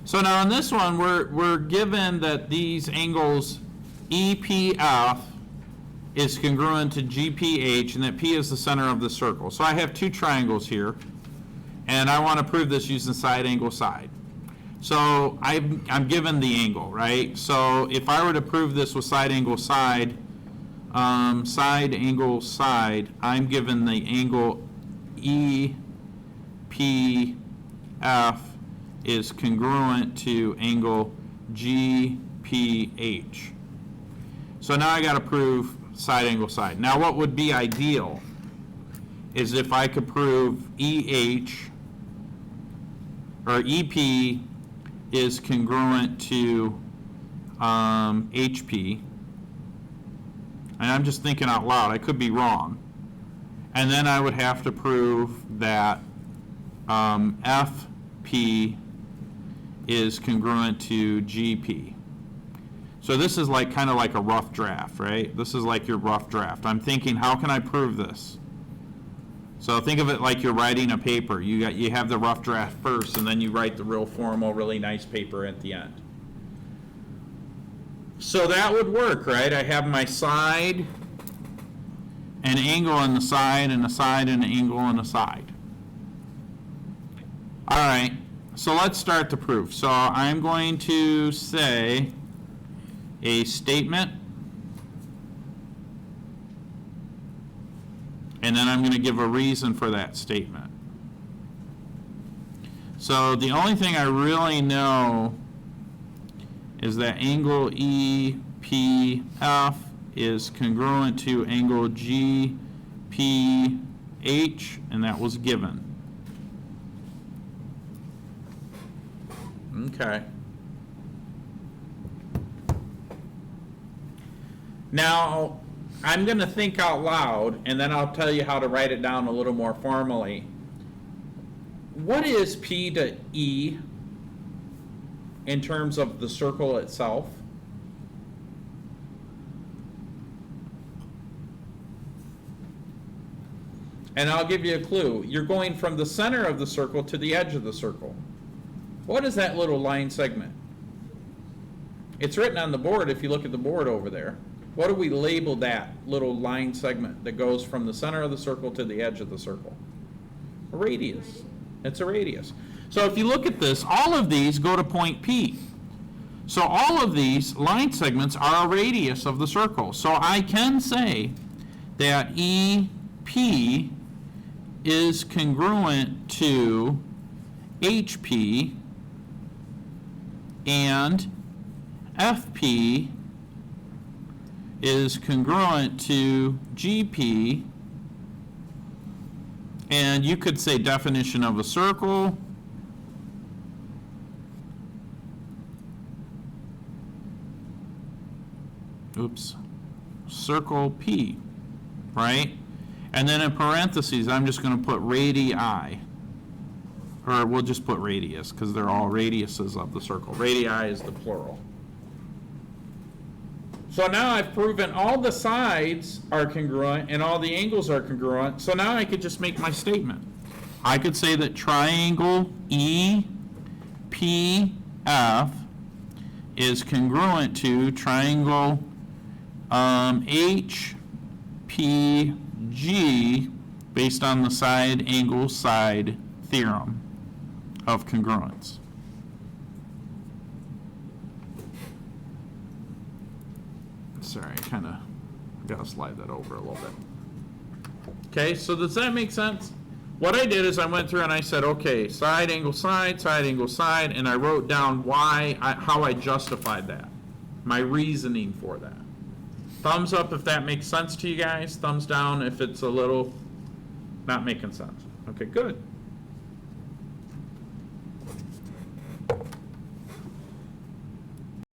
So now in this one, we're given that these angles EPF is congruent to GPH and that P is the center of the circle. So I have two triangles here, and I want to prove this using side angle side. So I'm given the angle, right? So if I were to prove this with side angle side, I'm given the angle EPF is congruent to angle GPH. So now I got to prove side angle side. Now what would be ideal is if I could prove EH or EP is congruent to HP. And I'm just thinking out loud, I could be wrong. And then I would have to prove that FP is congruent to GP. So this is like kind of like a rough draft, right? This is like your rough draft. I'm thinking, how can I prove this? So think of it like you're writing a paper. You have the rough draft first, and then you write the real formal, really nice paper at the end. So that would work, right? I have my side, an angle on the side, and a side, and an angle on the side. All right, so let's start the proof. So I'm going to say a statement, and then I'm going to give a reason for that statement. So the only thing I really know is that angle EPF is congruent to angle GPH, and that was given. Okay. Now, I'm going to think out loud, and then I'll tell you how to write it down a little more formally. What is P to E in terms of the circle itself? And I'll give you a clue. You're going from the center of the circle to the edge of the circle. What is that little line segment? It's written on the board if you look at the board over there. What do we label that little line segment that goes from the center of the circle to the edge of the circle? A radius. It's a radius. So if you look at this, all of these go to point P. So all of these line segments are a radius of the circle. So I can say that EP is congruent to HP and FP is congruent to GP, and you could say definition of a circle. Oops. Circle P, right? And then in parentheses, I'm just going to put radii. Or we'll just put radius, because they're all radiuses of the circle. Radii is the plural. So now I've proven all the sides are congruent and all the angles are congruent. So now I could just make my statement. I could say that triangle EPF is congruent to triangle HPG based on the side angle side theorem of congruence. Sorry, I kind of got to slide that over a little bit. Okay, so does that make sense? What I did is I went through and I said, okay, side angle side, and I wrote down how I justified that, my reasoning for that. Thumbs up if that makes sense to you guys. Thumbs down if it's a little not making sense. Okay, good.